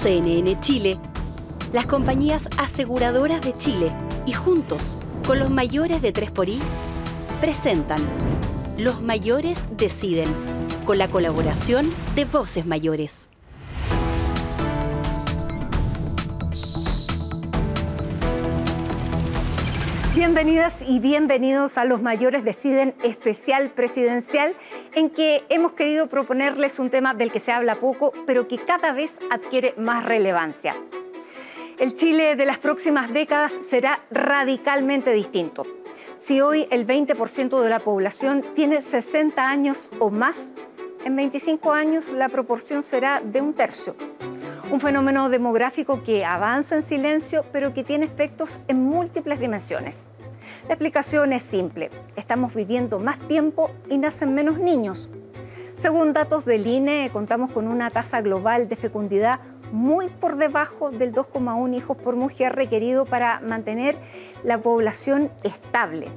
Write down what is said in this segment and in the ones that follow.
CNN Chile, las compañías aseguradoras de Chile y juntos con los mayores de 3xI presentan Los Mayores Deciden, con la colaboración de Voces Mayores. Bienvenidas y bienvenidos a Los Mayores Deciden especial presidencial, en que hemos querido proponerles un tema del que se habla poco, pero que cada vez adquiere más relevancia. El Chile de las próximas décadas será radicalmente distinto. Si hoy el 20% de la población tiene 60 años o más, en 25 años la proporción será de un tercio. Un fenómeno demográfico que avanza en silencio, pero que tiene efectos en múltiples dimensiones. La explicación es simple: estamos viviendo más tiempo y nacen menos niños. Según datos del INE, contamos con una tasa global de fecundidad muy por debajo del 2,1 hijos por mujer requerido para mantener la población estable.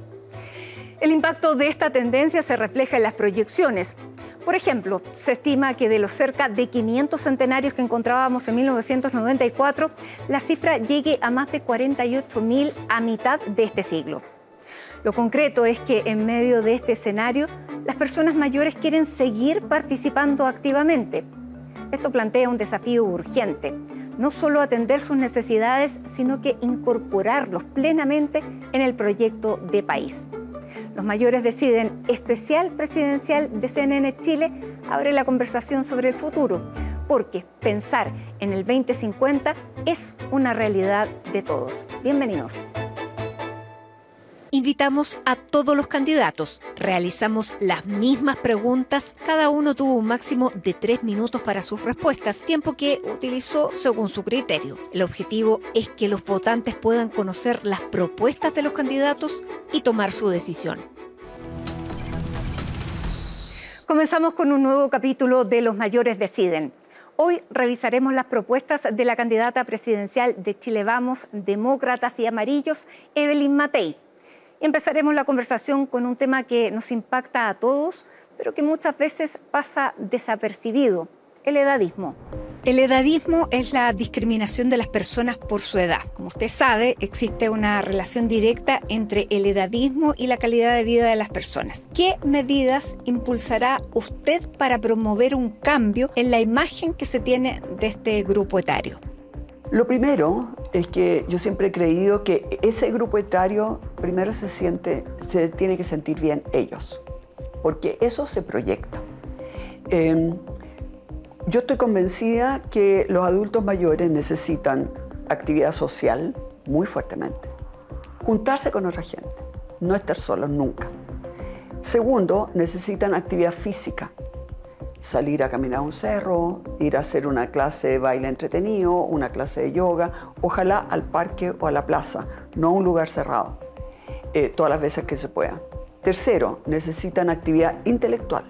El impacto de esta tendencia se refleja en las proyecciones. Por ejemplo, se estima que de los cerca de 500 centenarios que encontrábamos en 1994, la cifra llegue a más de 48.000 a mitad de este siglo. Lo concreto es que en medio de este escenario, las personas mayores quieren seguir participando activamente. Esto plantea un desafío urgente: no solo atender sus necesidades, sino que incorporarlos plenamente en el proyecto de país. Los Mayores Deciden, especial presidencial de CNN Chile, abre la conversación sobre el futuro, porque pensar en el 2050 es una realidad de todos. Bienvenidos. Invitamos a todos los candidatos. Realizamos las mismas preguntas. Cada uno tuvo un máximo de 3 minutos para sus respuestas, tiempo que utilizó según su criterio. El objetivo es que los votantes puedan conocer las propuestas de los candidatos y tomar su decisión. Comenzamos con un nuevo capítulo de Los Mayores Deciden. Hoy revisaremos las propuestas de la candidata presidencial de Chile Vamos, Demócratas y Amarillos, Evelyn Matei. Empezaremos la conversación con un tema que nos impacta a todos, pero que muchas veces pasa desapercibido: el edadismo. El edadismo es la discriminación de las personas por su edad. Como usted sabe, existe una relación directa entre el edadismo y la calidad de vida de las personas. ¿Qué medidas impulsará usted para promover un cambio en la imagen que se tiene de este grupo etario? Lo primero es que yo siempre he creído que ese grupo etario primero se tiene que sentir bien ellos, porque eso se proyecta. Yo estoy convencida que los adultos mayores necesitan actividad social muy fuertemente, juntarse con otra gente, no estar solos nunca. Segundo, necesitan actividad física. Salir a caminar a un cerro, ir a hacer una clase de baile entretenido, una clase de yoga, ojalá al parque o a la plaza, no a un lugar cerrado, todas las veces que se pueda. Tercero, necesitan actividad intelectual,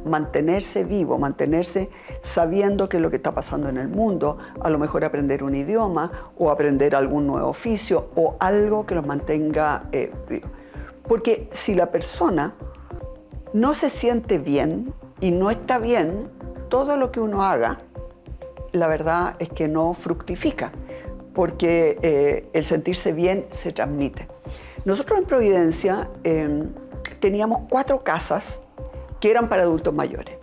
mantenerse vivo, mantenerse sabiendo qué es lo que está pasando en el mundo, a lo mejor aprender un idioma o aprender algún nuevo oficio o algo que los mantenga vivo. Porque si la persona no se siente bien y no está bien, todo lo que uno haga, la verdad es que no fructifica, porque el sentirse bien se transmite. Nosotros en Providencia teníamos 4 casas que eran para adultos mayores.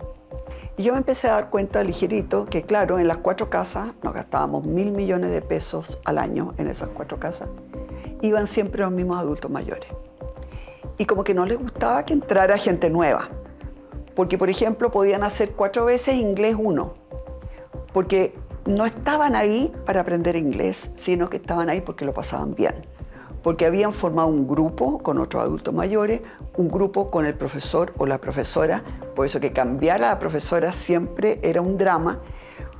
Y yo me empecé a dar cuenta ligerito que, claro, en las 4 casas nos gastábamos 1.000 millones de pesos al año en esas 4 casas. Iban siempre los mismos adultos mayores. Y como que no les gustaba que entrara gente nueva. Porque, por ejemplo, podían hacer 4 veces inglés 1, porque no estaban ahí para aprender inglés, sino que estaban ahí porque lo pasaban bien, porque habían formado un grupo con otros adultos mayores, un grupo con el profesor o la profesora, por eso que cambiar a la profesora siempre era un drama,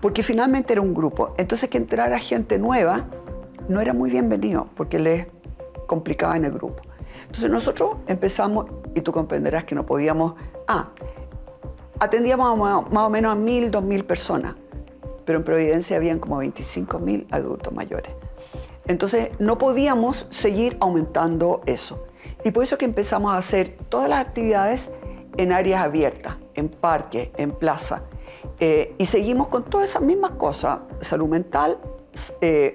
porque finalmente era un grupo. Entonces, que entrara gente nueva no era muy bienvenido, porque les complicaba en el grupo. Entonces nosotros empezamos, y tú comprenderás que no podíamos... Atendíamos más o menos a 1.000, 2.000 personas, pero en Providencia habían como 25.000 adultos mayores. Entonces no podíamos seguir aumentando eso. Y por eso que empezamos a hacer todas las actividades en áreas abiertas, en parques, en plaza. Y seguimos con todas esas mismas cosas, salud mental,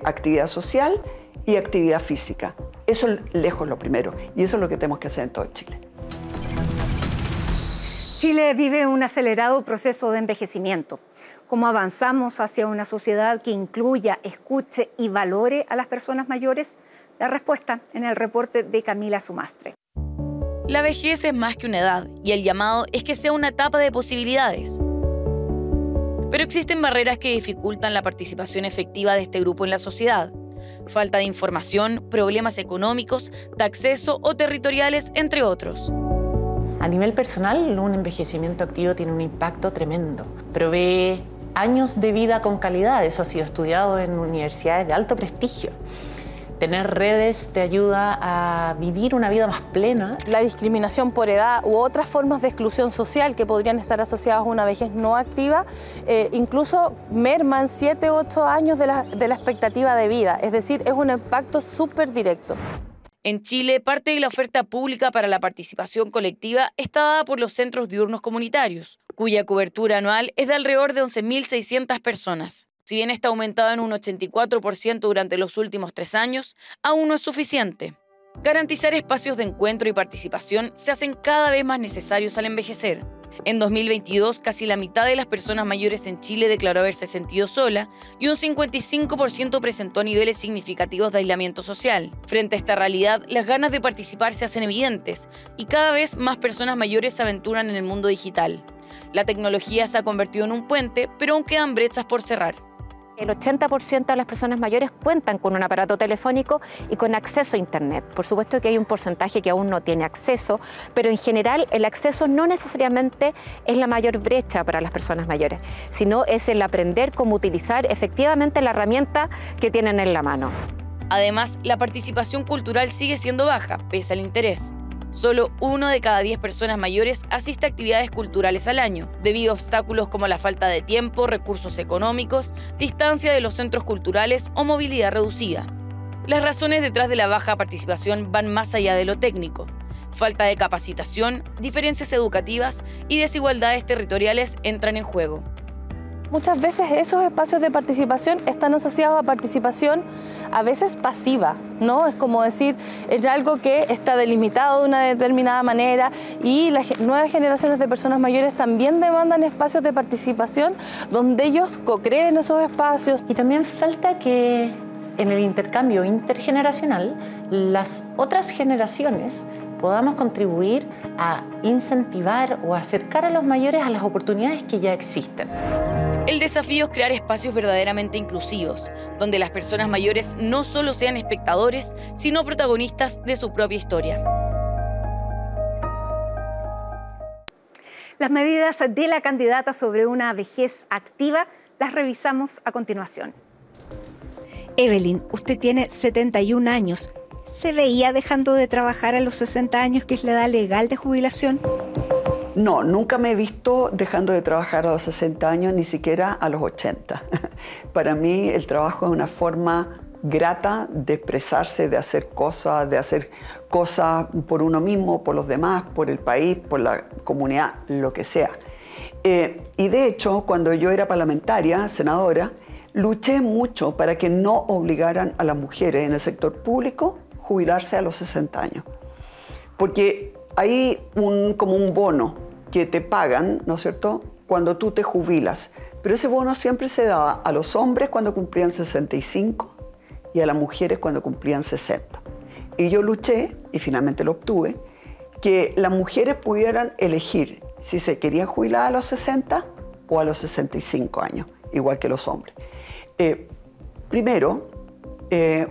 actividad social y actividad física. Eso es lejos lo primero, y eso es lo que tenemos que hacer en todo Chile. Chile vive un acelerado proceso de envejecimiento. ¿Cómo avanzamos hacia una sociedad que incluya, escuche y valore a las personas mayores? La respuesta en el reporte de Camila Sumastre. La vejez es más que una edad, y el llamado es que sea una etapa de posibilidades. Pero existen barreras que dificultan la participación efectiva de este grupo en la sociedad. Falta de información, problemas económicos, de acceso o territoriales, entre otros. A nivel personal, un envejecimiento activo tiene un impacto tremendo. Provee años de vida con calidad, eso ha sido estudiado en universidades de alto prestigio. Tener redes te ayuda a vivir una vida más plena. La discriminación por edad u otras formas de exclusión social que podrían estar asociadas a una vejez no activa, incluso merman 7 u 8 años de la expectativa de vida. Es decir, es un impacto súper directo. En Chile, parte de la oferta pública para la participación colectiva está dada por los centros diurnos comunitarios, cuya cobertura anual es de alrededor de 11.600 personas. Si bien está aumentado en un 84% durante los últimos 3 años, aún no es suficiente. Garantizar espacios de encuentro y participación se hacen cada vez más necesarios al envejecer. En 2022, casi la mitad de las personas mayores en Chile declaró haberse sentido sola y un 55% presentó niveles significativos de aislamiento social. Frente a esta realidad, las ganas de participar se hacen evidentes y cada vez más personas mayores se aventuran en el mundo digital. La tecnología se ha convertido en un puente, pero aún quedan brechas por cerrar. El 80% de las personas mayores cuentan con un aparato telefónico y con acceso a Internet. Por supuesto que hay un porcentaje que aún no tiene acceso, pero en general el acceso no necesariamente es la mayor brecha para las personas mayores, sino es el aprender cómo utilizar efectivamente la herramienta que tienen en la mano. Además, la participación cultural sigue siendo baja, pese al interés. Solo 1 de cada 10 personas mayores asiste a actividades culturales al año, debido a obstáculos como la falta de tiempo, recursos económicos, distancia de los centros culturales o movilidad reducida. Las razones detrás de la baja participación van más allá de lo técnico. Falta de capacitación, diferencias educativas y desigualdades territoriales entran en juego. Muchas veces esos espacios de participación están asociados a participación a veces pasiva, ¿no? Es como decir, es algo que está delimitado de una determinada manera y las nuevas generaciones de personas mayores también demandan espacios de participación donde ellos co-creen esos espacios. Y también falta que en el intercambio intergeneracional las otras generaciones podamos contribuir a incentivar o acercar a los mayores a las oportunidades que ya existen. El desafío es crear espacios verdaderamente inclusivos, donde las personas mayores no solo sean espectadores, sino protagonistas de su propia historia. Las medidas de la candidata sobre una vejez activa las revisamos a continuación. Evelyn, usted tiene 71 años. ¿Se veía dejando de trabajar a los 60 años, que es la edad legal de jubilación? No, nunca me he visto dejando de trabajar a los 60 años, ni siquiera a los 80. Para mí el trabajo es una forma grata de expresarse, de hacer cosas por uno mismo, por los demás, por el país, por la comunidad, lo que sea. Y de hecho, cuando yo era parlamentaria, senadora, luché mucho para que no obligaran a las mujeres en el sector público a jubilarse a los 60 años. Porque hay como un bono que te pagan, ¿no es cierto?, cuando tú te jubilas. Pero ese bono siempre se daba a los hombres cuando cumplían 65 y a las mujeres cuando cumplían 60. Y yo luché, y finalmente lo obtuve, que las mujeres pudieran elegir si se querían jubilar a los 60 o a los 65 años, igual que los hombres. Primero,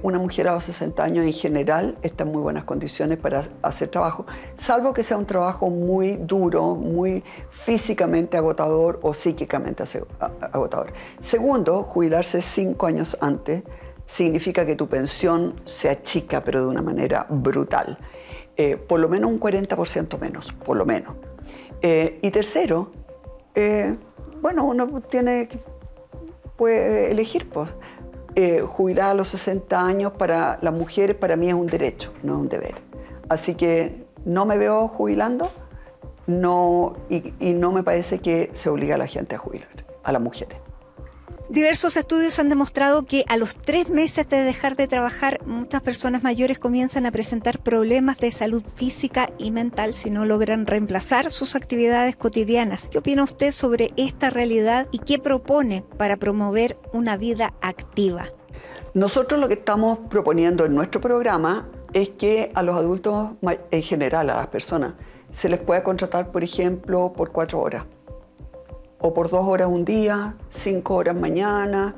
una mujer a los 60 años en general está en muy buenas condiciones para hacer trabajo, salvo que sea un trabajo muy duro, muy físicamente agotador o psíquicamente agotador. Segundo, jubilarse 5 años antes significa que tu pensión se achica, pero de una manera brutal. Por lo menos un 40% menos, por lo menos. Y tercero, bueno, uno puede elegir, pues. Jubilar a los 60 años para las mujeres, para mí es un derecho, no es un deber. Así que no me veo jubilando y no me parece que se obliga a la gente a jubilar. a las mujeres. Diversos estudios han demostrado que a los 3 meses de dejar de trabajar, muchas personas mayores comienzan a presentar problemas de salud física y mental si no logran reemplazar sus actividades cotidianas. ¿Qué opina usted sobre esta realidad y qué propone para promover una vida activa? Nosotros lo que estamos proponiendo en nuestro programa es que a los adultos, en general a las personas, se les pueda contratar, por ejemplo, por 4 horas. O por 2 horas un día, 5 horas mañana.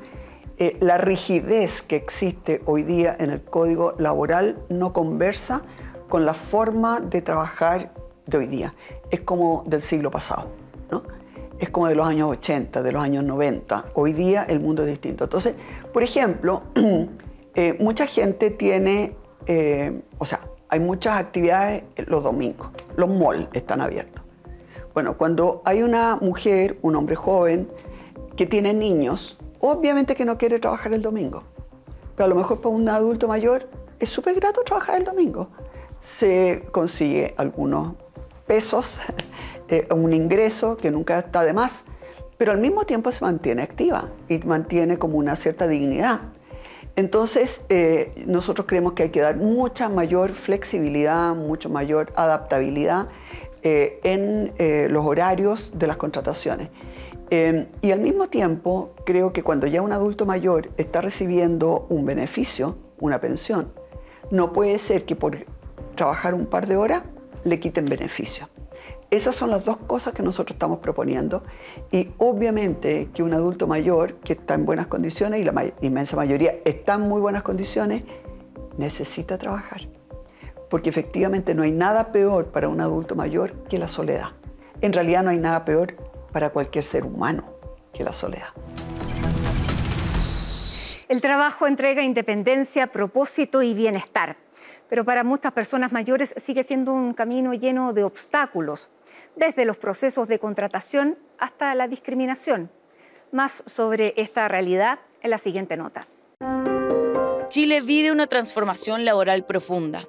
La rigidez que existe hoy día en el Código Laboral no conversa con la forma de trabajar de hoy día. Es como del siglo pasado, ¿no? Es como de los años 80, de los años 90. Hoy día el mundo es distinto. Entonces, por ejemplo, mucha gente tiene, hay muchas actividades los domingos. Los malls están abiertos. Bueno, cuando hay una mujer, un hombre joven, que tiene niños, obviamente que no quiere trabajar el domingo. Pero a lo mejor para un adulto mayor es súper grato trabajar el domingo. Se consigue algunos pesos, un ingreso que nunca está de más, pero al mismo tiempo se mantiene activa y mantiene como una cierta dignidad. Entonces, nosotros creemos que hay que dar mucha mayor flexibilidad, mucha mayor adaptabilidad en los horarios de las contrataciones. Y al mismo tiempo, creo que cuando ya un adulto mayor está recibiendo un beneficio, una pensión, no puede ser que por trabajar un par de horas le quiten beneficio. Esas son las dos cosas que nosotros estamos proponiendo y obviamente que un adulto mayor que está en buenas condiciones, y la inmensa mayoría está en muy buenas condiciones, necesita trabajar. Porque efectivamente no hay nada peor para un adulto mayor que la soledad. En realidad no hay nada peor para cualquier ser humano que la soledad. El trabajo entrega independencia, propósito y bienestar. Pero para muchas personas mayores sigue siendo un camino lleno de obstáculos, desde los procesos de contratación hasta la discriminación. Más sobre esta realidad en la siguiente nota. Chile vive una transformación laboral profunda.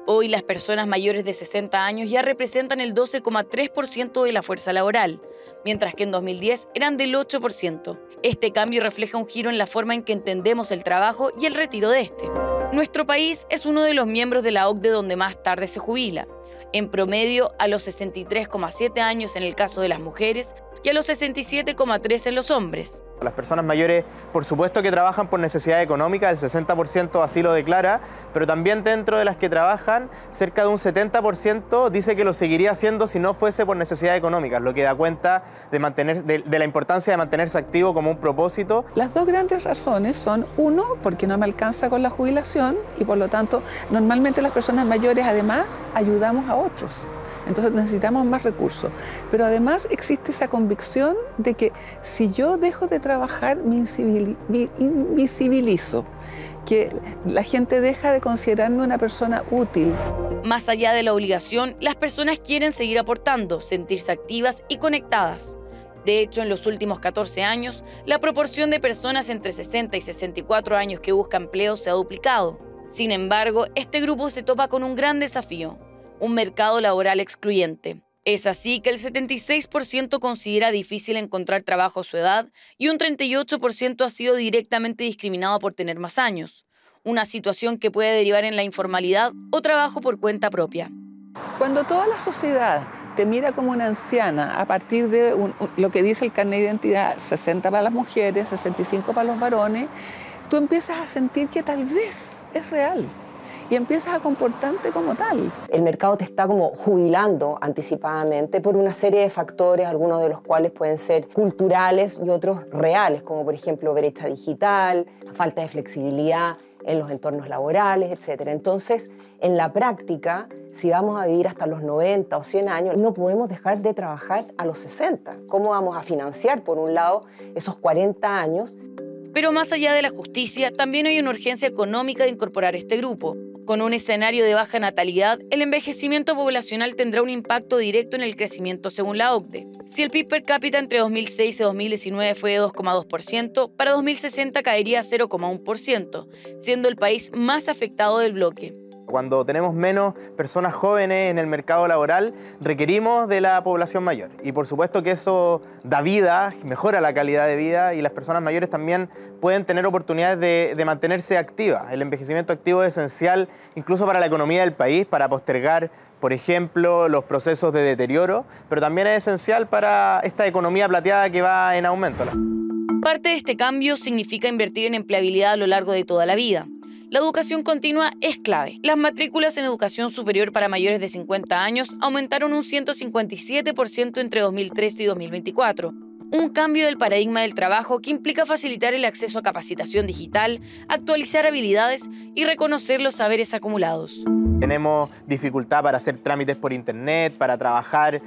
Hoy las personas mayores de 60 años ya representan el 12,3% de la fuerza laboral, mientras que en 2010 eran del 8%. Este cambio refleja un giro en la forma en que entendemos el trabajo y el retiro de este. Nuestro país es uno de los miembros de la OCDE donde más tarde se jubila, en promedio a los 63,7 años en el caso de las mujeres y a los 67,3 en los hombres. Las personas mayores, por supuesto que trabajan por necesidad económica, el 60% así lo declara, pero también dentro de las que trabajan, cerca de un 70% dice que lo seguiría haciendo si no fuese por necesidad económica, lo que da cuenta de la importancia de mantenerse activo como un propósito. Las dos grandes razones son, uno, porque no me alcanza con la jubilación y por lo tanto, normalmente las personas mayores además ayudamos a otros. Entonces necesitamos más recursos. Pero además existe esa convicción de que si yo dejo de trabajar, me invisibilizo, que la gente deja de considerarme una persona útil. Más allá de la obligación, las personas quieren seguir aportando, sentirse activas y conectadas. De hecho, en los últimos 14 años, la proporción de personas entre 60 y 64 años que busca empleo se ha duplicado. Sin embargo, este grupo se topa con un gran desafío: un mercado laboral excluyente. Es así que el 76% considera difícil encontrar trabajo a su edad y un 38% ha sido directamente discriminado por tener más años, una situación que puede derivar en la informalidad o trabajo por cuenta propia. Cuando toda la sociedad te mira como una anciana a partir de lo que dice el carnet de identidad, 60 para las mujeres, 65 para los varones, tú empiezas a sentir que tal vez es real. Y empiezas a comportarte como tal. El mercado te está como jubilando anticipadamente por una serie de factores, algunos de los cuales pueden ser culturales y otros reales, como por ejemplo brecha digital, falta de flexibilidad en los entornos laborales, etc. Entonces, en la práctica, si vamos a vivir hasta los 90 o 100 años, no podemos dejar de trabajar a los 60. ¿Cómo vamos a financiar, por un lado, esos 40 años? Pero más allá de la justicia, también hay una urgencia económica de incorporar este grupo. Con un escenario de baja natalidad, el envejecimiento poblacional tendrá un impacto directo en el crecimiento según la OCDE. Si el PIB per cápita entre 2006 y 2019 fue de 2,2%, para 2060 caería a 0,1%, siendo el país más afectado del bloque. Cuando tenemos menos personas jóvenes en el mercado laboral, requerimos de la población mayor. Y por supuesto que eso da vida, mejora la calidad de vida y las personas mayores también pueden tener oportunidades de mantenerse activas. El envejecimiento activo es esencial incluso para la economía del país, para postergar, por ejemplo, los procesos de deterioro, pero también es esencial para esta economía plateada que va en aumento. Parte de este cambio significa invertir en empleabilidad a lo largo de toda la vida. La educación continua es clave. Las matrículas en educación superior para mayores de 50 años aumentaron un 157% entre 2013 y 2024. Un cambio del paradigma del trabajo que implica facilitar el acceso a capacitación digital, actualizar habilidades y reconocer los saberes acumulados. Tenemos dificultad para hacer trámites por internet, para trabajar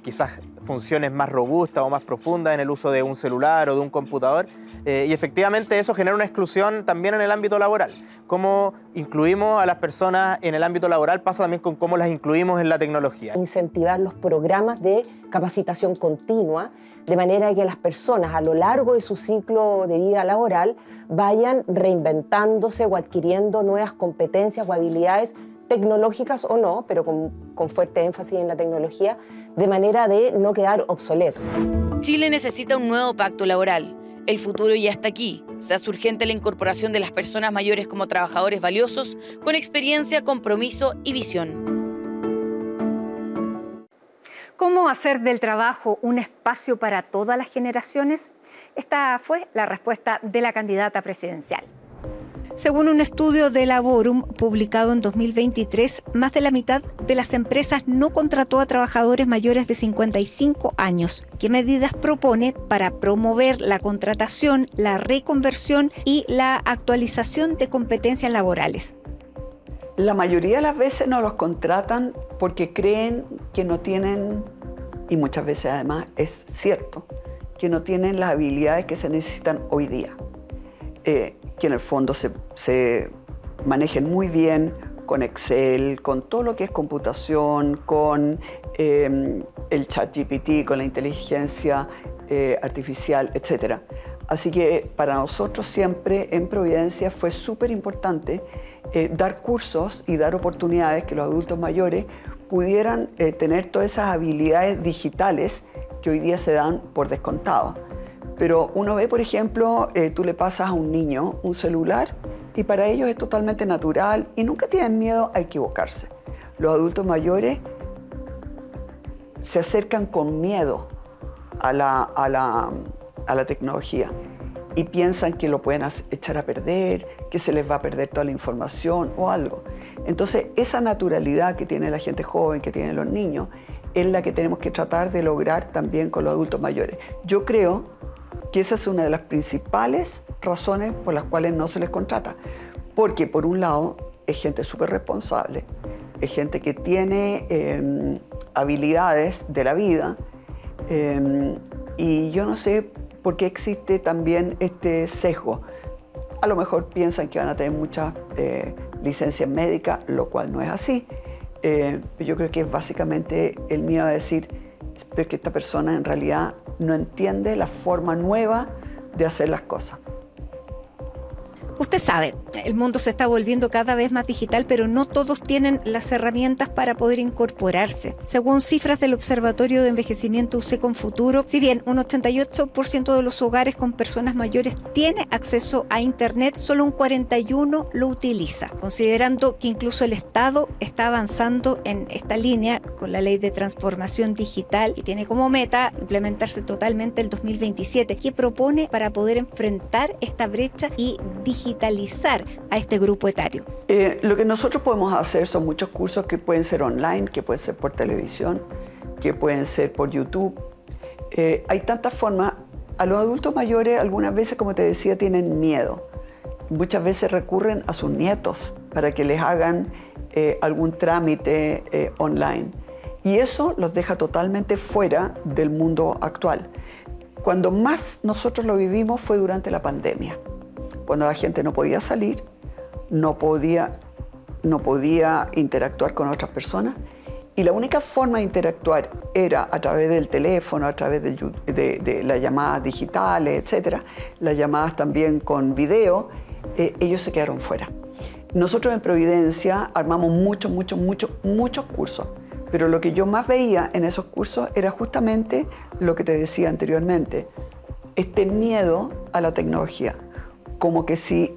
quizás funciones más robustas o más profundas en el uso de un celular o de un computador. Y efectivamente eso genera una exclusión también en el ámbito laboral. Cómo incluimos a las personas en el ámbito laboral pasa también con cómo las incluimos en la tecnología. Incentivar los programas de capacitación continua, de manera que las personas a lo largo de su ciclo de vida laboral vayan reinventándose o adquiriendo nuevas competencias o habilidades tecnológicas o no, pero con fuerte énfasis en la tecnología, de manera de no quedar obsoleto. Chile necesita un nuevo pacto laboral. El futuro ya está aquí. Se hace urgente la incorporación de las personas mayores como trabajadores valiosos, con experiencia, compromiso y visión. ¿Cómo hacer del trabajo un espacio para todas las generaciones? Esta fue la respuesta de la candidata presidencial. Según un estudio de Laborum publicado en 2023, más de la mitad de las empresas no contrató a trabajadores mayores de 55 años. ¿Qué medidas propone para promover la contratación, la reconversión y la actualización de competencias laborales? La mayoría de las veces no los contratan porque creen que no tienen, y muchas veces además es cierto, que no tienen las habilidades que se necesitan hoy día. Que en el fondo se manejen muy bien con Excel, con todo lo que es computación, con el ChatGPT, con la inteligencia artificial, etc. Así que para nosotros siempre en Providencia fue súper importante dar cursos y dar oportunidades que los adultos mayores pudieran tener todas esas habilidades digitales que hoy día se dan por descontado. Pero uno ve, por ejemplo, tú le pasas a un niño un celular y para ellos es totalmente natural y nunca tienen miedo a equivocarse. Los adultos mayores se acercan con miedo a la tecnología y piensan que lo pueden echar a perder, que se les va a perder toda la información o algo. Entonces, esa naturalidad que tiene la gente joven, que tienen los niños, es la que tenemos que tratar de lograr también con los adultos mayores. Yo creo que esa es una de las principales razones por las cuales no se les contrata. Porque, por un lado, es gente súper responsable, es gente que tiene habilidades de la vida, y yo no sé por qué existe también este sesgo. A lo mejor piensan que van a tener muchas licencias médicas, lo cual no es así. Yo creo que es básicamente el miedo a decir que esta persona en realidad no entiende la forma nueva de hacer las cosas. Usted sabe, el mundo se está volviendo cada vez más digital, pero no todos tienen las herramientas para poder incorporarse. Según cifras del Observatorio de Envejecimiento UC con Futuro, si bien un 88% de los hogares con personas mayores tiene acceso a Internet, solo un 41% lo utiliza, considerando que incluso el Estado está avanzando en esta línea con la Ley de Transformación Digital y tiene como meta implementarse totalmente el 2027, que propone para poder enfrentar esta brecha y digitalizar a este grupo etario. Lo que nosotros podemos hacer son muchos cursos que pueden ser online, que pueden ser por televisión, que pueden ser por YouTube. Hay tantas formas. A los adultos mayores algunas veces, como te decía, tienen miedo. Muchas veces recurren a sus nietos para que les hagan algún trámite online. Y eso los deja totalmente fuera del mundo actual. Cuando más nosotros lo vivimos fue durante la pandemia, cuando la gente no podía salir, no podía interactuar con otras personas, y la única forma de interactuar era a través del teléfono, a través de las llamadas digitales, etc. Las llamadas también con video. Ellos se quedaron fuera. Nosotros en Providencia armamos muchos cursos, pero lo que yo más veía en esos cursos era justamente lo que te decía anteriormente, este miedo a la tecnología, como que si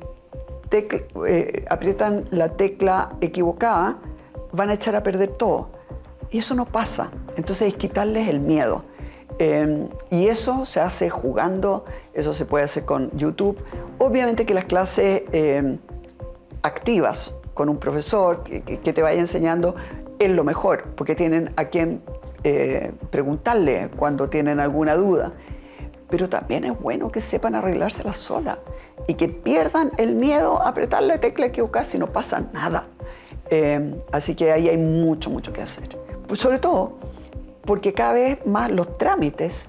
aprietan la tecla equivocada, van a echar a perder todo. Y eso no pasa, entonces es quitarles el miedo. Y eso se hace jugando, eso se puede hacer con YouTube. Obviamente que las clases activas con un profesor que te vaya enseñando es lo mejor, porque tienen a quien preguntarle cuando tienen alguna duda. Pero también es bueno que sepan arreglárselas solas y que pierdan el miedo a apretar la tecla equivocada si no pasa nada. Así que ahí hay mucho que hacer. Pues sobre todo porque cada vez más los trámites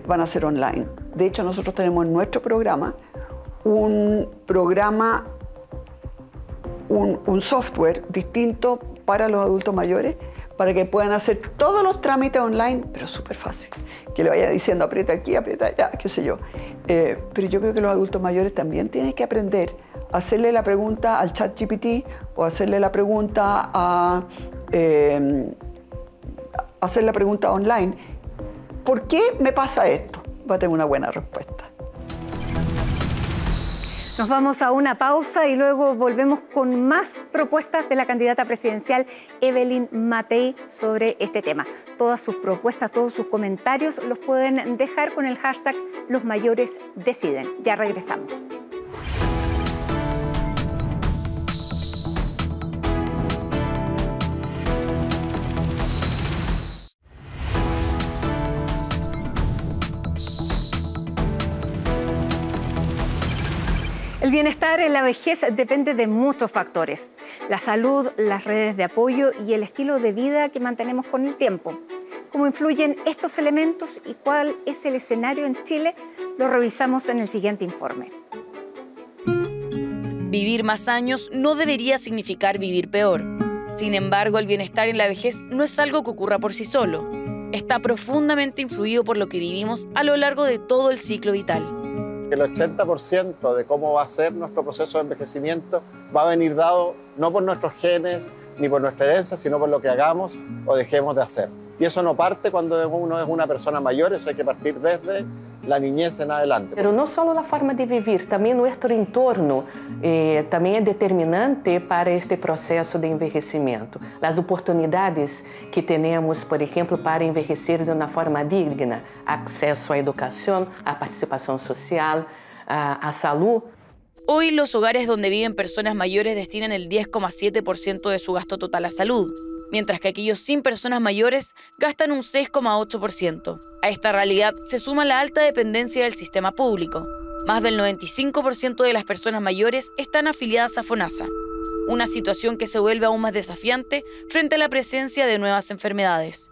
van a ser online. De hecho, nosotros tenemos en nuestro programa un software distinto para los adultos mayores para que puedan hacer todos los trámites online, pero súper fácil. Que le vaya diciendo aprieta aquí, aprieta allá, qué sé yo. Pero yo creo que los adultos mayores también tienen que aprender a hacerle la pregunta al ChatGPT o hacerle la pregunta hacer la pregunta online. ¿Por qué me pasa esto? Va a tener una buena respuesta. Nos vamos a una pausa y luego volvemos con más propuestas de la candidata presidencial Evelyn Matei sobre este tema. Todas sus propuestas, todos sus comentarios los pueden dejar con el hashtag #LosMayoresDeciden. Ya regresamos. El bienestar en la vejez depende de muchos factores: la salud, las redes de apoyo y el estilo de vida que mantenemos con el tiempo. ¿Cómo influyen estos elementos y cuál es el escenario en Chile? Lo revisamos en el siguiente informe. Vivir más años no debería significar vivir peor. Sin embargo, el bienestar en la vejez no es algo que ocurra por sí solo. Está profundamente influido por lo que vivimos a lo largo de todo el ciclo vital. El 80% de cómo va a ser nuestro proceso de envejecimiento va a venir dado no por nuestros genes ni por nuestra herencia, sino por lo que hagamos o dejemos de hacer. Y eso no parte cuando uno es una persona mayor, eso hay que partir desde la niñez en adelante. Pero no solo la forma de vivir, también nuestro entorno también es determinante para este proceso de envejecimiento. Las oportunidades que tenemos, por ejemplo, para envejecer de una forma digna, acceso a educación, a participación social, a salud. Hoy los hogares donde viven personas mayores destinan el 10,7% de su gasto total a salud, mientras que aquellos sin personas mayores gastan un 6,8%. A esta realidad se suma la alta dependencia del sistema público. Más del 95% de las personas mayores están afiliadas a FONASA, una situación que se vuelve aún más desafiante frente a la presencia de nuevas enfermedades.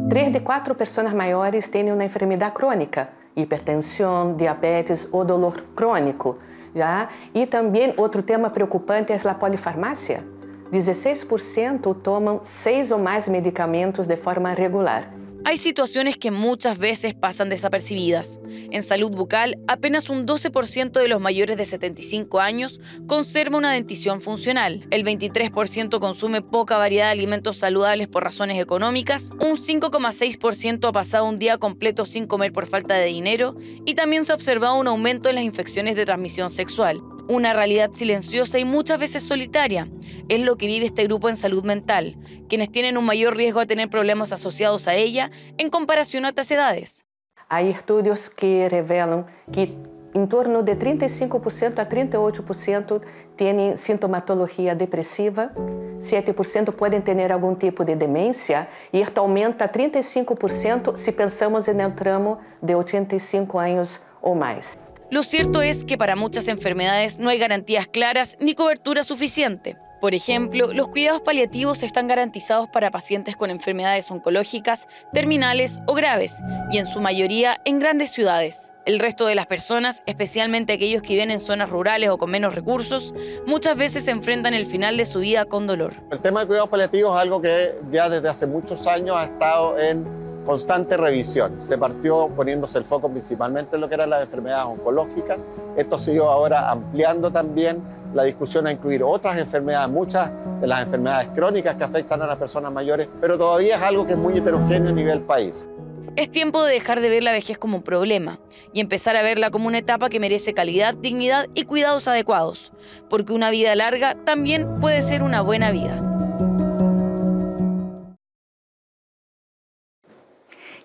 3 de 4 personas mayores tienen una enfermedad crónica, hipertensión, diabetes o dolor crónico, ¿ya? Y también otro tema preocupante es la polifarmacia. 16% toman 6 o más medicamentos de forma regular. Hay situaciones que muchas veces pasan desapercibidas. En salud bucal, apenas un 12% de los mayores de 75 años conserva una dentición funcional. El 23% consume poca variedad de alimentos saludables por razones económicas. Un 5,6% ha pasado un día completo sin comer por falta de dinero. Y también se ha observado un aumento en las infecciones de transmisión sexual. Una realidad silenciosa y muchas veces solitaria. Es lo que vive este grupo en salud mental, quienes tienen un mayor riesgo a tener problemas asociados a ella en comparación a otras edades. Hay estudios que revelan que en torno de 35% a 38% tienen sintomatología depresiva, 7% pueden tener algún tipo de demencia y esto aumenta a 35% si pensamos en el tramo de 85 años o más. Lo cierto es que para muchas enfermedades no hay garantías claras ni cobertura suficiente. Por ejemplo, los cuidados paliativos están garantizados para pacientes con enfermedades oncológicas, terminales o graves, y en su mayoría en grandes ciudades. El resto de las personas, especialmente aquellos que viven en zonas rurales o con menos recursos, muchas veces se enfrentan el final de su vida con dolor. El tema de cuidados paliativos es algo que ya desde hace muchos años ha estado en constante revisión. Se partió poniéndose el foco principalmente en lo que eran las enfermedades oncológicas. Esto se ha ido ahora ampliando también la discusión a incluir otras enfermedades, muchas de las enfermedades crónicas que afectan a las personas mayores, pero todavía es algo que es muy heterogéneo a nivel país. Es tiempo de dejar de ver la vejez como un problema y empezar a verla como una etapa que merece calidad, dignidad y cuidados adecuados, porque una vida larga también puede ser una buena vida.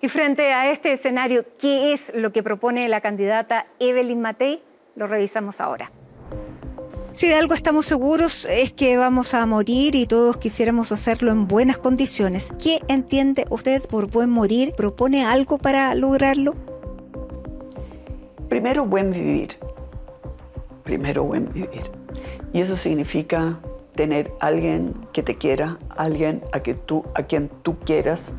Y frente a este escenario, ¿qué es lo que propone la candidata Evelyn Matei? Lo revisamos ahora. Si de algo estamos seguros es que vamos a morir y todos quisiéramos hacerlo en buenas condiciones. ¿Qué entiende usted por buen morir? ¿Propone algo para lograrlo? Primero, buen vivir. Primero, buen vivir. Y eso significa tener alguien que te quiera, alguien a quien tú quieras,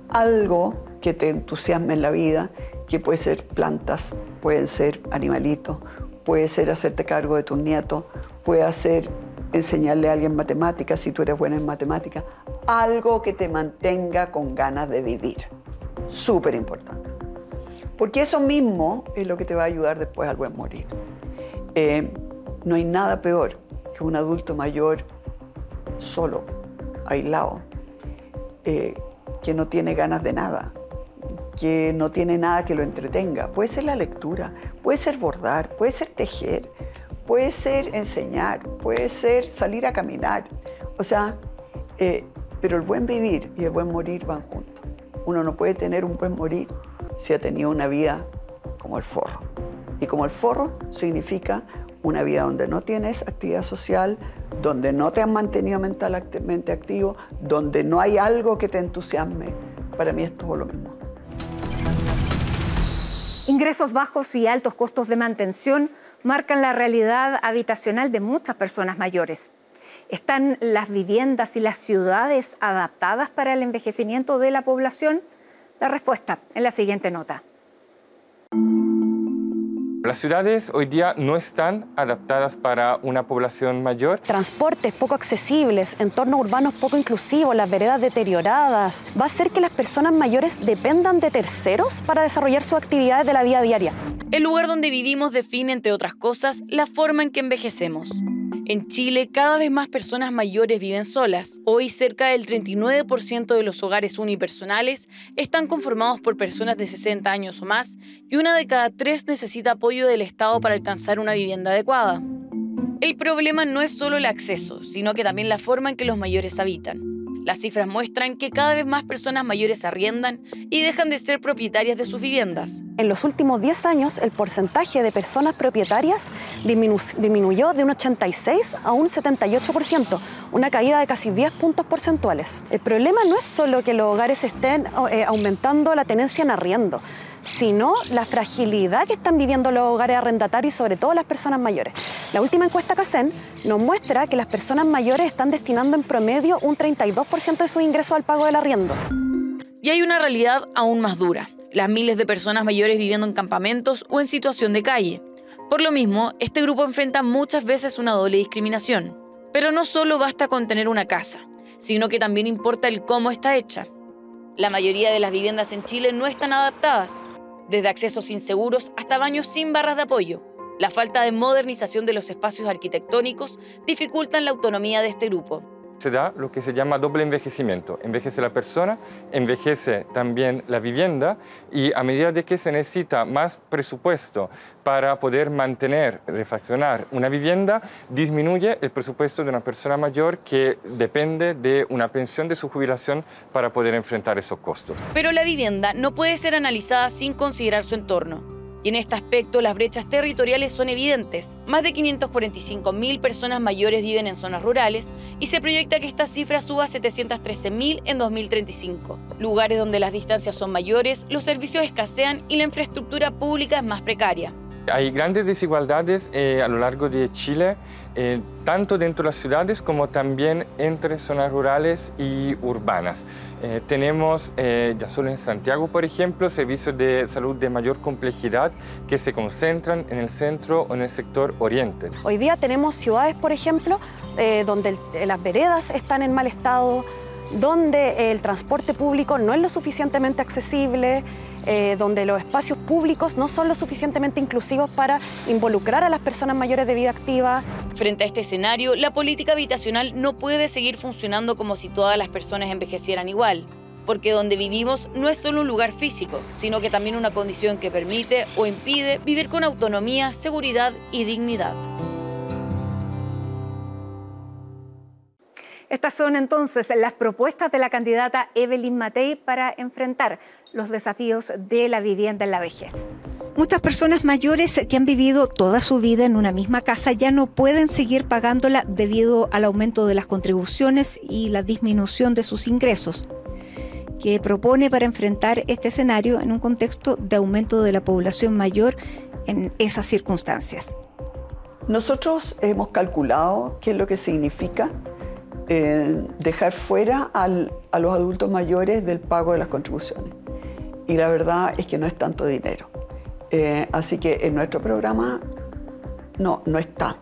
algo que te entusiasme en la vida, que puede ser plantas, pueden ser animalitos, puede ser hacerte cargo de tus nietos, puede ser enseñarle a alguien matemáticas si tú eres buena en matemáticas, algo que te mantenga con ganas de vivir. Súper importante. Porque eso mismo es lo que te va a ayudar después al buen morir. No hay nada peor que un adulto mayor solo, aislado, que no tiene ganas de nada, que no tiene nada que lo entretenga. Puede ser la lectura, puede ser bordar, puede ser tejer, puede ser enseñar, puede ser salir a caminar. O sea, pero el buen vivir y el buen morir van juntos. Uno no puede tener un buen morir si ha tenido una vida como el forro. Y como el forro significa una vida donde no tienes actividad social, donde no te has mantenido mentalmente activo, donde no hay algo que te entusiasme. Para mí es todo lo mismo. Ingresos bajos y altos costos de mantención marcan la realidad habitacional de muchas personas mayores. ¿Están las viviendas y las ciudades adaptadas para el envejecimiento de la población? La respuesta en la siguiente nota. Las ciudades hoy día no están adaptadas para una población mayor. Transportes poco accesibles, entornos urbanos poco inclusivos, las veredas deterioradas. Va a hacer que las personas mayores dependan de terceros para desarrollar sus actividades de la vida diaria. El lugar donde vivimos define, entre otras cosas, la forma en que envejecemos. En Chile, cada vez más personas mayores viven solas. Hoy, cerca del 39% de los hogares unipersonales están conformados por personas de 60 años o más, y 1 de cada 3 necesita apoyo del Estado para alcanzar una vivienda adecuada. El problema no es solo el acceso, sino que también la forma en que los mayores habitan. Las cifras muestran que cada vez más personas mayores arriendan y dejan de ser propietarias de sus viviendas. En los últimos 10 años, el porcentaje de personas propietarias disminuyó de un 86 a un 78%, una caída de casi 10 puntos porcentuales. El problema no es solo que los hogares estén aumentando la tenencia en arriendo, sino la fragilidad que están viviendo los hogares arrendatarios y sobre todo las personas mayores. La última encuesta CACEN nos muestra que las personas mayores están destinando en promedio un 32% de sus ingresos al pago del arriendo. Y hay una realidad aún más dura: las miles de personas mayores viviendo en campamentos o en situación de calle. Por lo mismo, este grupo enfrenta muchas veces una doble discriminación. Pero no solo basta con tener una casa, sino que también importa el cómo está hecha. La mayoría de las viviendas en Chile no están adaptadas, desde accesos inseguros hasta baños sin barras de apoyo. La falta de modernización de los espacios arquitectónicos dificultan la autonomía de este grupo. Se da lo que se llama doble envejecimiento. Envejece la persona, envejece también la vivienda, y a medida de que se necesita más presupuesto para poder mantener, refaccionar una vivienda, disminuye el presupuesto de una persona mayor que depende de una pensión de su jubilación para poder enfrentar esos costos. Pero la vivienda no puede ser analizada sin considerar su entorno. Y en este aspecto las brechas territoriales son evidentes. Más de 545.000 personas mayores viven en zonas rurales y se proyecta que esta cifra suba a 713.000 en 2035. Lugares donde las distancias son mayores, los servicios escasean y la infraestructura pública es más precaria. Hay grandes desigualdades a lo largo de Chile, tanto dentro de las ciudades como también entre zonas rurales y urbanas. Tenemos, ya solo en Santiago, por ejemplo, servicios de salud de mayor complejidad que se concentran en el centro o en el sector oriente. Hoy día tenemos ciudades, por ejemplo, donde las veredas están en mal estado, donde el transporte público no es lo suficientemente accesible, donde los espacios públicos no son lo suficientemente inclusivos para involucrar a las personas mayores de vida activa. Frente a este escenario, la política habitacional no puede seguir funcionando como si todas las personas envejecieran igual, porque donde vivimos no es solo un lugar físico, sino que también una condición que permite o impide vivir con autonomía, seguridad y dignidad. Estas son entonces las propuestas de la candidata Evelyn Matei para enfrentar los desafíos de la vivienda en la vejez. Muchas personas mayores que han vivido toda su vida en una misma casa ya no pueden seguir pagándola debido al aumento de las contribuciones y la disminución de sus ingresos. ¿Qué propone para enfrentar este escenario en un contexto de aumento de la población mayor en esas circunstancias? Nosotros hemos calculado qué es lo que significa dejar fuera a los adultos mayores del pago de las contribuciones. Y la verdad es que no es tanto dinero. Así que en nuestro programa no está.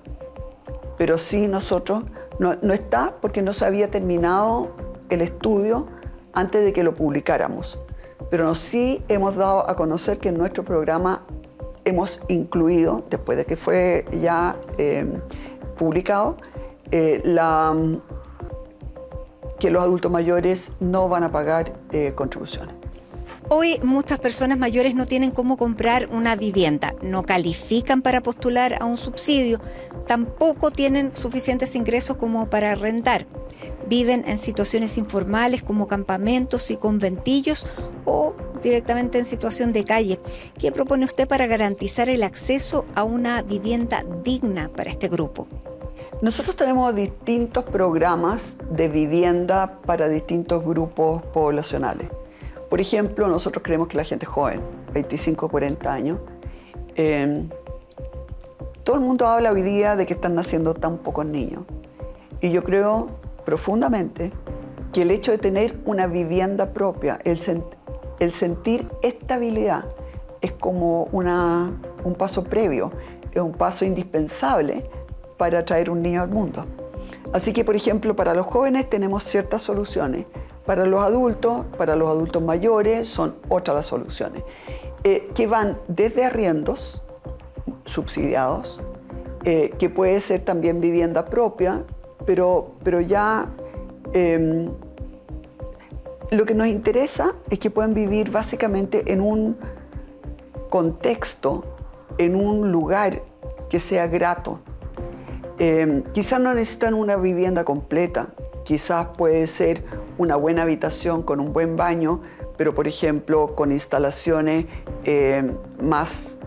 Pero sí nosotros, no está porque no se había terminado el estudio antes de que lo publicáramos. Pero sí hemos dado a conocer que en nuestro programa hemos incluido, después de que fue ya publicado, que los adultos mayores no van a pagar contribuciones. Hoy muchas personas mayores no tienen cómo comprar una vivienda, no califican para postular a un subsidio, tampoco tienen suficientes ingresos como para arrendar. Viven en situaciones informales como campamentos y conventillos o directamente en situación de calle. ¿Qué propone usted para garantizar el acceso a una vivienda digna para este grupo? Nosotros tenemos distintos programas de vivienda para distintos grupos poblacionales. Por ejemplo, nosotros creemos que la gente joven, 25 o 40 años, todo el mundo habla hoy día de que están naciendo tan pocos niños. Y yo creo profundamente que el hecho de tener una vivienda propia, el sentir estabilidad, es como un paso previo, es un paso indispensable para traer un niño al mundo. Así que, por ejemplo, para los jóvenes tenemos ciertas soluciones. Para los adultos mayores son otras las soluciones, que van desde arriendos subsidiados, que puede ser también vivienda propia, pero ya lo que nos interesa es que puedan vivir básicamente en un contexto, en un lugar que sea grato. Quizás no necesitan una vivienda completa, quizás puede ser una buena habitación con un buen baño, pero por ejemplo con instalaciones más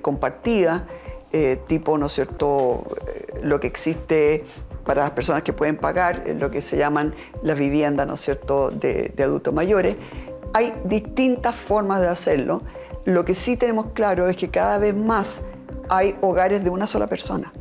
compartidas, tipo, ¿no es cierto?, lo que existe para las personas que pueden pagar, lo que se llaman las viviendas, ¿no es cierto?, de adultos mayores. Hay distintas formas de hacerlo. Lo que sí tenemos claro es que cada vez más hay hogares de una sola persona,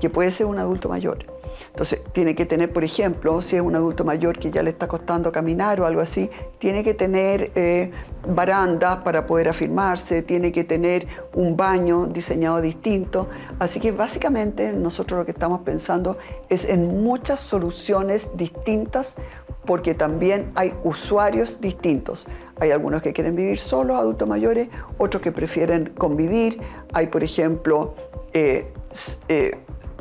que puede ser un adulto mayor. Entonces, tiene que tener, por ejemplo, si es un adulto mayor que ya le está costando caminar o algo así, tiene que tener barandas para poder afirmarse, tiene que tener un baño diseñado distinto. Así que básicamente nosotros lo que estamos pensando es en muchas soluciones distintas, porque también hay usuarios distintos. Hay algunos que quieren vivir solos, adultos mayores, otros que prefieren convivir. Hay, por ejemplo,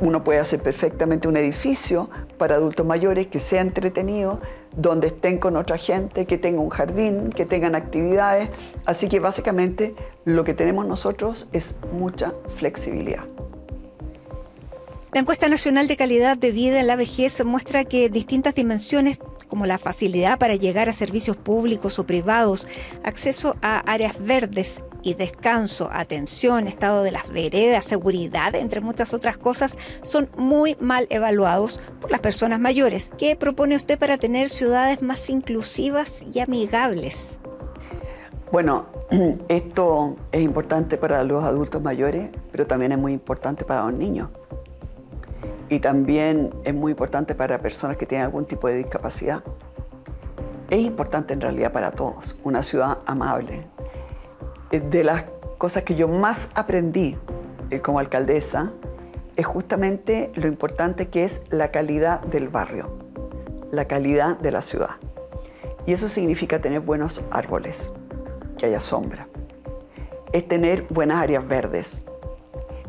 uno puede hacer perfectamente un edificio para adultos mayores que sea entretenido, donde estén con otra gente, que tenga un jardín, que tengan actividades. Así que básicamente lo que tenemos nosotros es mucha flexibilidad. La encuesta nacional de calidad de vida en la vejez muestra que distintas dimensiones como la facilidad para llegar a servicios públicos o privados, acceso a áreas verdes y descanso, atención, estado de las veredas, seguridad, entre muchas otras cosas, son muy mal evaluados por las personas mayores. ¿Qué propone usted para tener ciudades más inclusivas y amigables? Bueno, esto es importante para los adultos mayores, pero también es muy importante para los niños. Y también es muy importante para personas que tienen algún tipo de discapacidad. Es importante en realidad para todos, una ciudad amable. De las cosas que yo más aprendí como alcaldesa es justamente lo importante que es la calidad del barrio, la calidad de la ciudad. Y eso significa tener buenos árboles, que haya sombra, es tener buenas áreas verdes,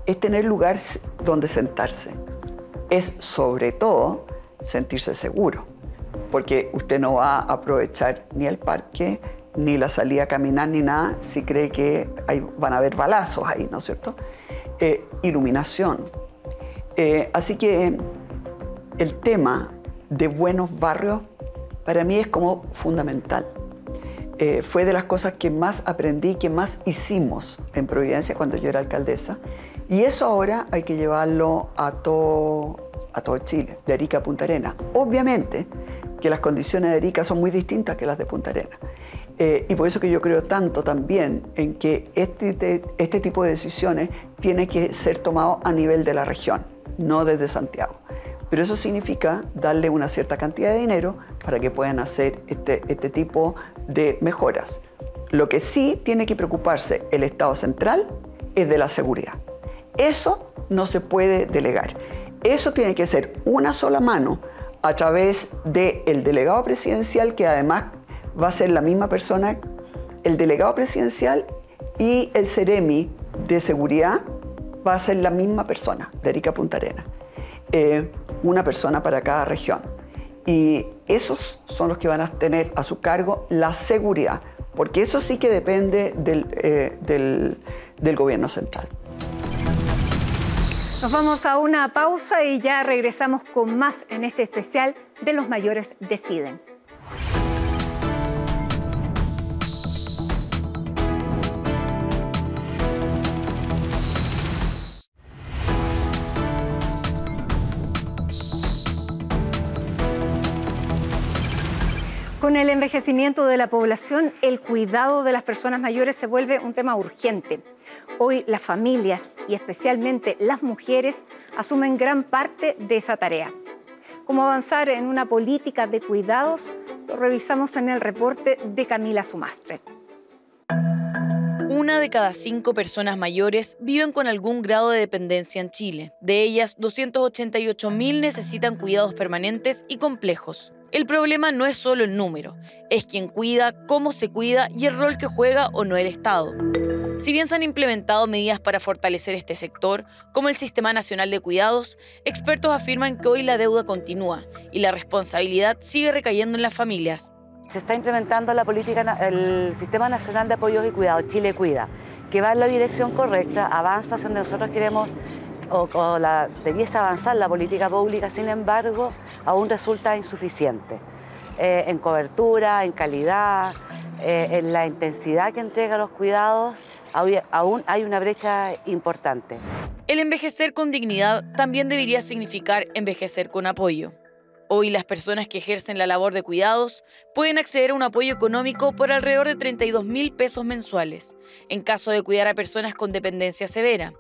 es tener lugares donde sentarse, es sobre todo sentirse seguro, porque usted no va a aprovechar ni el parque, ni la salida a caminar, ni nada, si cree que van a haber balazos ahí, ¿no es cierto? Iluminación. Así que el tema de buenos barrios para mí es como fundamental. Fue de las cosas que más aprendí, que más hicimos en Providencia cuando yo era alcaldesa, y eso ahora hay que llevarlo a todo Chile, de Arica a Punta Arenas. Obviamente que las condiciones de Arica son muy distintas que las de Punta Arenas. Y por eso que yo creo tanto también en que este tipo de decisiones tiene que ser tomado a nivel de la región, no desde Santiago. Pero eso significa darle una cierta cantidad de dinero para que puedan hacer este tipo de mejoras. Lo que sí tiene que preocuparse el Estado central es de la seguridad. Eso no se puede delegar. Eso tiene que ser una sola mano a través del delegado presidencial, que además va a ser la misma persona, el delegado presidencial y el Ceremi de seguridad va a ser la misma persona, de Arica a Punta Arenas. Una persona para cada región. Y esos son los que van a tener a su cargo la seguridad, porque eso sí que depende del gobierno central. Nos vamos a una pausa y ya regresamos con más en este especial de Los Mayores Deciden. Con el envejecimiento de la población, el cuidado de las personas mayores se vuelve un tema urgente. Hoy las familias y especialmente las mujeres asumen gran parte de esa tarea. ¿Cómo avanzar en una política de cuidados? Lo revisamos en el reporte de Camila Sumastret. 1 de cada 5 personas mayores viven con algún grado de dependencia en Chile. De ellas, 288.000 necesitan cuidados permanentes y complejos. El problema no es solo el número, es quién cuida, cómo se cuida y el rol que juega o no el Estado. Si bien se han implementado medidas para fortalecer este sector, como el Sistema Nacional de Cuidados, expertos afirman que hoy la deuda continúa y la responsabilidad sigue recayendo en las familias. Se está implementando el Sistema Nacional de Apoyos y Cuidados, Chile Cuida, que va en la dirección correcta, avanza hacia donde nosotros queremos debiese avanzar la política pública, sin embargo, aún resulta insuficiente en cobertura, en calidad, en la intensidad que entrega los cuidados, aún hay una brecha importante. El envejecer con dignidad también debería significar envejecer con apoyo. Hoy las personas que ejercen la labor de cuidados pueden acceder a un apoyo económico por alrededor de 32.000 pesos mensuales, en caso de cuidar a personas con dependencia severa.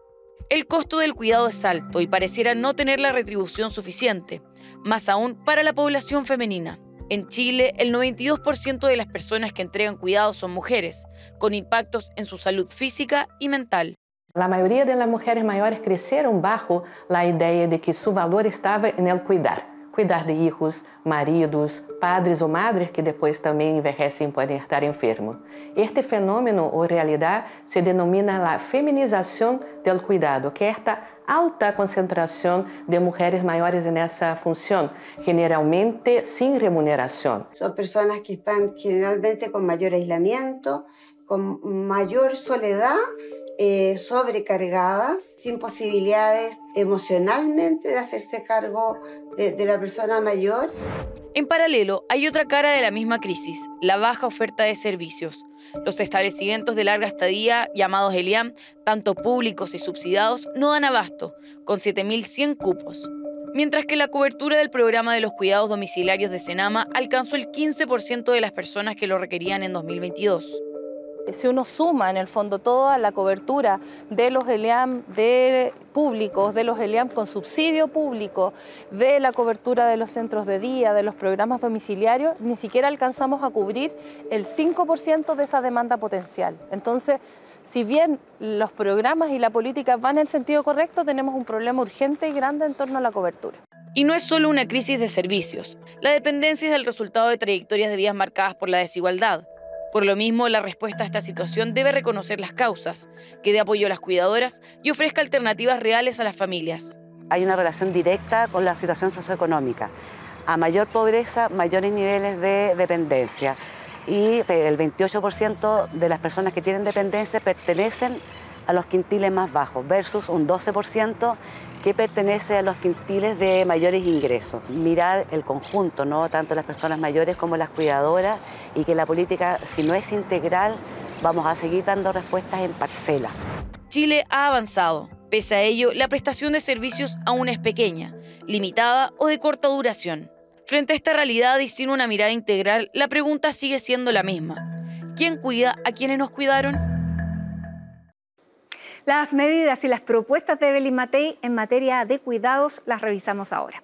El costo del cuidado es alto y pareciera no tener la retribución suficiente, más aún para la población femenina. En Chile, el 92% de las personas que entregan cuidados son mujeres, con impactos en su salud física y mental. La mayoría de las mujeres mayores crecieron bajo la idea de que su valor estaba en el cuidar. Cuidar de hijos, maridos, padres o madres que después también envejecen y pueden estar enfermos. Este fenómeno o realidad se denomina la feminización del cuidado, que es esta alta concentración de mujeres mayores en esa función, generalmente sin remuneración. Son personas que están generalmente con mayor aislamiento, con mayor soledad, sobrecargadas, sin posibilidades emocionalmente de hacerse cargo de la persona mayor. En paralelo, hay otra cara de la misma crisis, la baja oferta de servicios. Los establecimientos de larga estadía, llamados ELIAM, tanto públicos y subsidiados, no dan abasto, con 7.100 cupos. Mientras que la cobertura del programa de los cuidados domiciliarios de Senama alcanzó el 15% de las personas que lo requerían en 2022. Si uno suma en el fondo toda la cobertura de los ELIAM públicos, de los ELIAM con subsidio público, de la cobertura de los centros de día, de los programas domiciliarios, ni siquiera alcanzamos a cubrir el 5% de esa demanda potencial. Entonces, si bien los programas y la política van en el sentido correcto, tenemos un problema urgente y grande en torno a la cobertura. Y no es solo una crisis de servicios. La dependencia es el resultado de trayectorias de vidas marcadas por la desigualdad. Por lo mismo, la respuesta a esta situación debe reconocer las causas, que dé apoyo a las cuidadoras y ofrezca alternativas reales a las familias. Hay una relación directa con la situación socioeconómica. A mayor pobreza, mayores niveles de dependencia. Y el 28% de las personas que tienen dependencia pertenecen a los quintiles más bajos, versus un 12% que pertenece a los quintiles de mayores ingresos. Mirar el conjunto, ¿no? Tanto las personas mayores como las cuidadoras, y que la política, si no es integral, vamos a seguir dando respuestas en parcela. Chile ha avanzado. Pese a ello, la prestación de servicios aún es pequeña, limitada o de corta duración. Frente a esta realidad y sin una mirada integral, la pregunta sigue siendo la misma. ¿Quién cuida a quienes nos cuidaron? Las medidas y las propuestas de Evelyn Matei en materia de cuidados las revisamos ahora.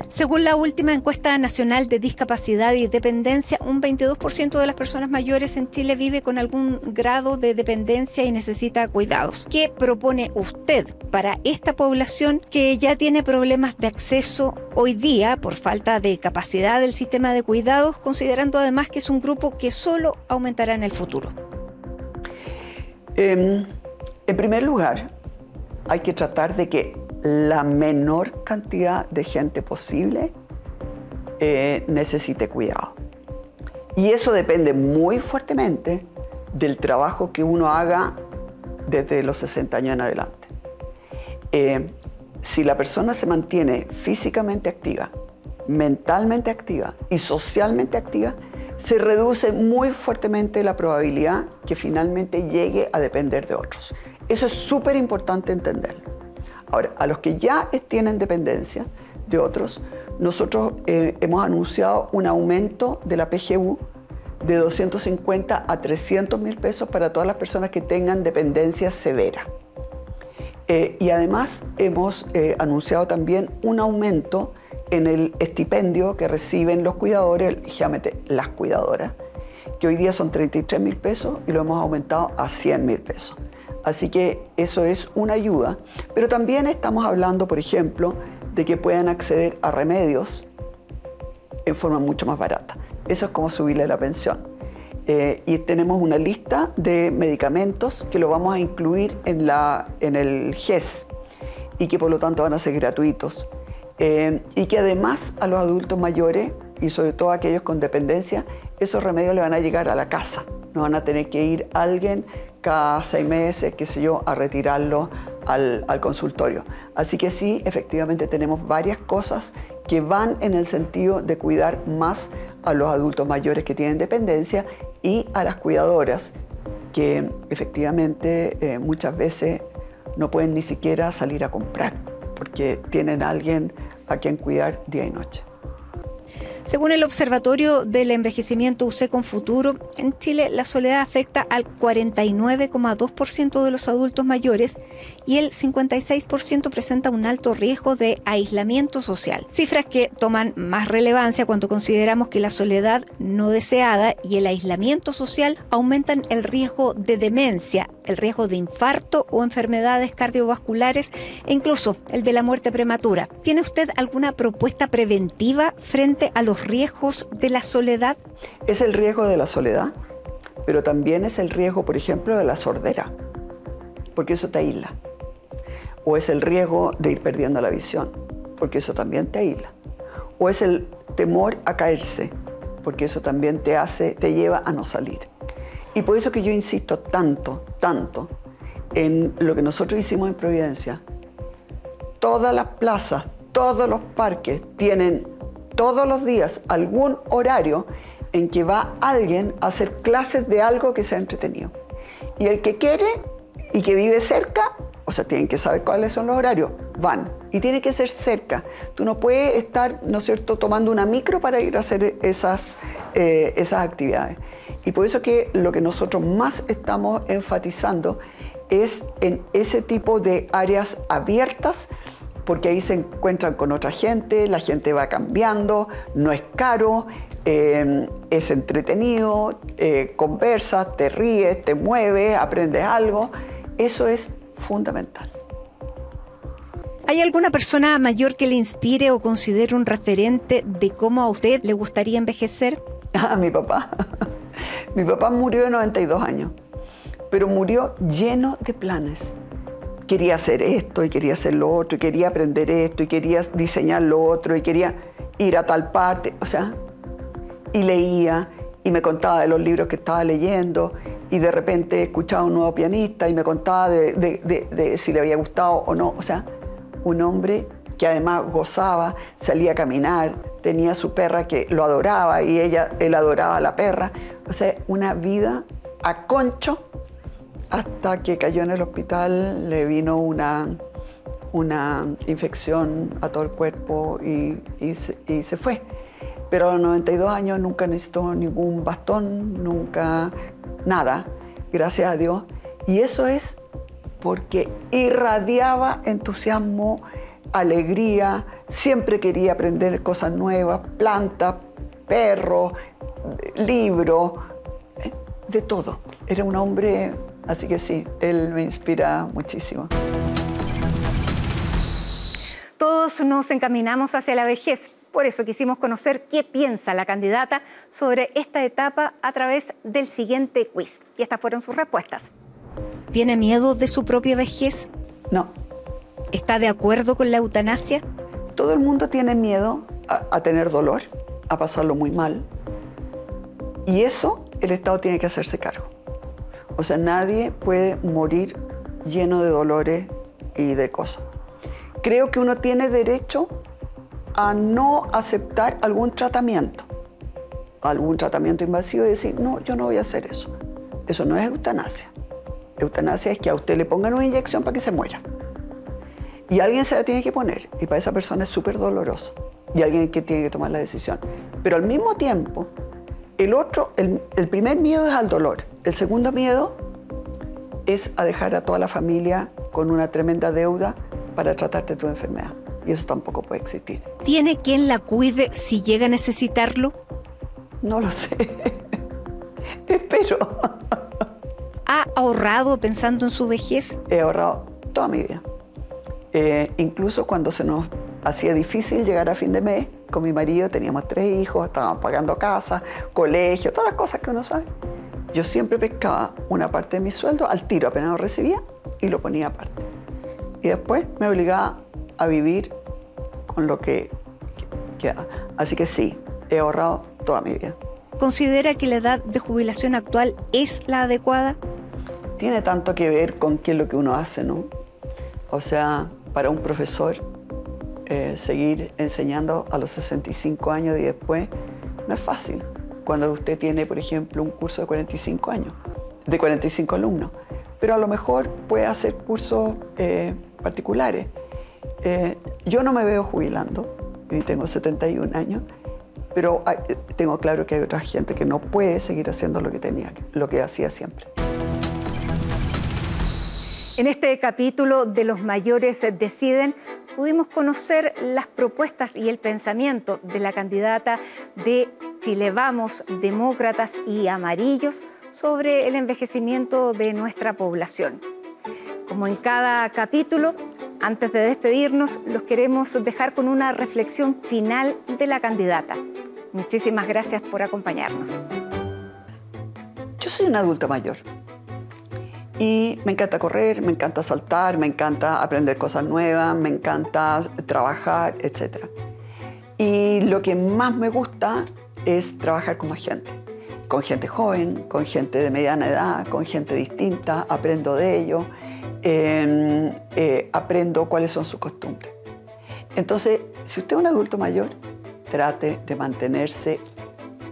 Según la última encuesta nacional de discapacidad y dependencia, un 22% de las personas mayores en Chile vive con algún grado de dependencia y necesita cuidados. ¿Qué propone usted para esta población que ya tiene problemas de acceso hoy día por falta de capacidad del sistema de cuidados, considerando además que es un grupo que solo aumentará en el futuro? En primer lugar, hay que tratar de que la menor cantidad de gente posible necesite cuidado. Y eso depende muy fuertemente del trabajo que uno haga desde los 60 años en adelante. Si la persona se mantiene físicamente activa, mentalmente activa y socialmente activa, se reduce muy fuertemente la probabilidad que finalmente llegue a depender de otros. Eso es súper importante entenderlo. Ahora, a los que ya tienen dependencia de otros, nosotros hemos anunciado un aumento de la PGU de 250 a 300 mil pesos para todas las personas que tengan dependencia severa. Y además hemos anunciado también un aumento en el estipendio que reciben los cuidadores, las cuidadoras, que hoy día son 33 mil pesos y lo hemos aumentado a 100 mil pesos. Así que eso es una ayuda, pero también estamos hablando, por ejemplo, de que puedan acceder a remedios en forma mucho más barata. Eso es como subirle la pensión. Y tenemos una lista de medicamentos que lo vamos a incluir en el GES y que por lo tanto van a ser gratuitos. Y que además a los adultos mayores y sobre todo a aquellos con dependencia, esos remedios le van a llegar a la casa. No van a tener que ir alguien cada 6 meses, qué sé yo, a retirarlo al consultorio. Así que sí, efectivamente tenemos varias cosas que van en el sentido de cuidar más a los adultos mayores que tienen dependencia y a las cuidadoras que efectivamente muchas veces no pueden ni siquiera salir a comprar porque tienen a alguien a quien cuidar día y noche. Según el Observatorio del Envejecimiento UC con Futuro, en Chile la soledad afecta al 49,2% de los adultos mayores y el 56% presenta un alto riesgo de aislamiento social. Cifras que toman más relevancia cuando consideramos que la soledad no deseada y el aislamiento social aumentan el riesgo de demencia, el riesgo de infarto o enfermedades cardiovasculares e incluso el de la muerte prematura. ¿Tiene usted alguna propuesta preventiva frente a los riesgos de la soledad? Es el riesgo de la soledad, pero también es el riesgo, por ejemplo, de la sordera, porque eso te aísla. O es el riesgo de ir perdiendo la visión, porque eso también te aísla. O es el temor a caerse, porque eso también te lleva a no salir. Y por eso que yo insisto tanto en lo que nosotros hicimos en Providencia. Todas las plazas, todos los parques tienen todos los días algún horario en que va alguien a hacer clases de algo que sea entretenido. Y el que quiere y que vive cerca, o sea, tienen que saber cuáles son los horarios, van. Y tiene que ser cerca. Tú no puedes estar, ¿no es cierto?, tomando una micro para ir a hacer esas actividades. Y por eso que lo que nosotros más estamos enfatizando es en ese tipo de áreas abiertas, porque ahí se encuentran con otra gente, la gente va cambiando, no es caro, es entretenido, conversas, te ríes, te mueves, aprendes algo. Eso es fundamental. ¿Hay alguna persona mayor que le inspire o considere un referente de cómo a usted le gustaría envejecer? A mi papá. Mi papá murió de 92 años, pero murió lleno de planes. Quería hacer esto y quería hacer lo otro, y quería aprender esto y quería diseñar lo otro y quería ir a tal parte, o sea, y leía y me contaba de los libros que estaba leyendo y de repente escuchaba a un nuevo pianista y me contaba de si le había gustado o no. O sea, un hombre que además gozaba, salía a caminar, tenía su perra que lo adoraba y él adoraba a la perra. O sea, una vida a concho hasta que cayó en el hospital, le vino una infección a todo el cuerpo y se fue. Pero a los 92 años nunca necesitó ningún bastón, nunca nada, gracias a Dios. Y eso es porque irradiaba entusiasmo, alegría, siempre quería aprender cosas nuevas, plantas, perros, libros, de todo. Era un hombre, así que sí, él me inspira muchísimo. Todos nos encaminamos hacia la vejez. Por eso quisimos conocer qué piensa la candidata sobre esta etapa a través del siguiente quiz. Y estas fueron sus respuestas. ¿Tiene miedo de su propia vejez? No. ¿Está de acuerdo con la eutanasia? Todo el mundo tiene miedo a tener dolor, a pasarlo muy mal. Y eso el Estado tiene que hacerse cargo. O sea, nadie puede morir lleno de dolores y de cosas. Creo que uno tiene derecho a no aceptar algún tratamiento invasivo y decir, no, yo no voy a hacer eso. Eso no es eutanasia. Eutanasia es que a usted le pongan una inyección para que se muera. Y alguien se la tiene que poner, y para esa persona es súper doloroso. Y alguien que tiene que tomar la decisión. Pero al mismo tiempo, el primer miedo es al dolor. El segundo miedo es a dejar a toda la familia con una tremenda deuda para tratarte tu enfermedad. Y eso tampoco puede existir. ¿Tiene quien la cuide si llega a necesitarlo? No lo sé. Espero. ¿Ha ahorrado pensando en su vejez? He ahorrado toda mi vida. Incluso cuando se nos hacía difícil llegar a fin de mes, con mi marido teníamos 3 hijos, estábamos pagando casa, colegio, todas las cosas que uno sabe. Yo siempre pescaba una parte de mi sueldo al tiro, apenas lo recibía, y lo ponía aparte. Y después me obligaba a vivir con lo que queda. Así que sí, he ahorrado toda mi vida. ¿Considera que la edad de jubilación actual es la adecuada? Tiene tanto que ver con qué es lo que uno hace, ¿no? O sea, para un profesor, seguir enseñando a los 65 años y después no es fácil. Cuando usted tiene, por ejemplo, un curso de 45 años, de 45 alumnos, pero a lo mejor puede hacer cursos particulares. Yo no me veo jubilando, y tengo 71 años, pero tengo claro que hay otra gente que no puede seguir haciendo lo que hacía siempre. En este capítulo de Los Mayores Deciden, pudimos conocer las propuestas y el pensamiento de la candidata de Chile Vamos, Demócratas y Amarillos sobre el envejecimiento de nuestra población. Como en cada capítulo, antes de despedirnos, los queremos dejar con una reflexión final de la candidata. Muchísimas gracias por acompañarnos. Yo soy una adulta mayor y me encanta correr, me encanta saltar, me encanta aprender cosas nuevas, me encanta trabajar, etc. Y lo que más me gusta es trabajar con más gente. Con gente joven, con gente de mediana edad, con gente distinta, aprendo de ellos. Aprendo cuáles son sus costumbres. Entonces, si usted es un adulto mayor, trate de mantenerse,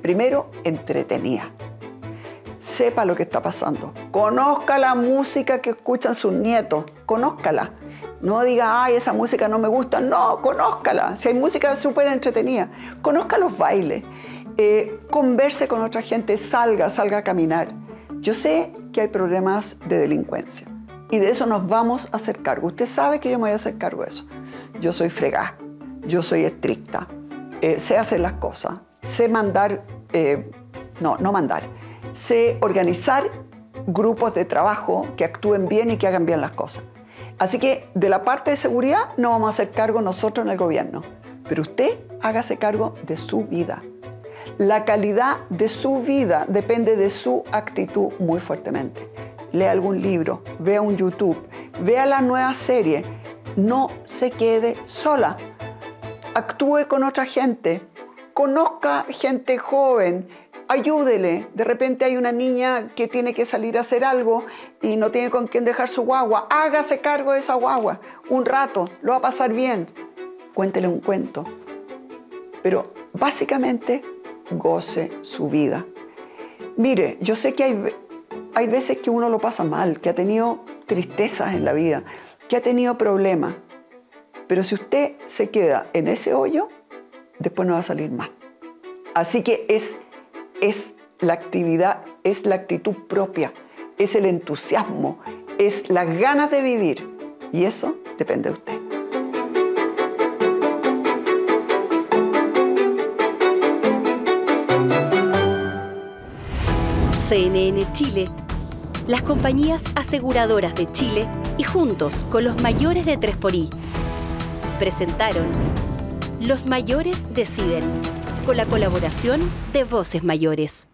primero, entretenida. Sepa lo que está pasando. Conozca la música que escuchan sus nietos. Conózcala. No diga, ay, esa música no me gusta. No, conózcala. Si hay música súper entretenida. Conozca los bailes. Converse con otra gente. Salga a caminar. Yo sé que hay problemas de delincuencia. Y de eso nos vamos a hacer cargo. Usted sabe que yo me voy a hacer cargo de eso. Yo soy fregada, yo soy estricta, sé hacer las cosas, sé mandar, no mandar, sé organizar grupos de trabajo que actúen bien y que hagan bien las cosas. Así que de la parte de seguridad no vamos a hacer cargo nosotros en el gobierno, pero usted hágase cargo de su vida. La calidad de su vida depende de su actitud muy fuertemente. Lea algún libro, vea un YouTube, vea la nueva serie. No se quede sola. Actúe con otra gente. Conozca gente joven. Ayúdele. De repente hay una niña que tiene que salir a hacer algo y no tiene con quién dejar su guagua. Hágase cargo de esa guagua. Un rato, lo va a pasar bien. Cuéntele un cuento. Pero básicamente, goce su vida. Mire, yo sé que hay veces que uno lo pasa mal, que ha tenido tristezas en la vida, que ha tenido problemas. Pero si usted se queda en ese hoyo, después no va a salir más. Así que es la actividad, es la actitud propia, es el entusiasmo, es las ganas de vivir. Y eso depende de usted. CNN Chile, las compañías aseguradoras de Chile y juntos con los mayores de 3xI presentaron Los Mayores Deciden, con la colaboración de Voces Mayores.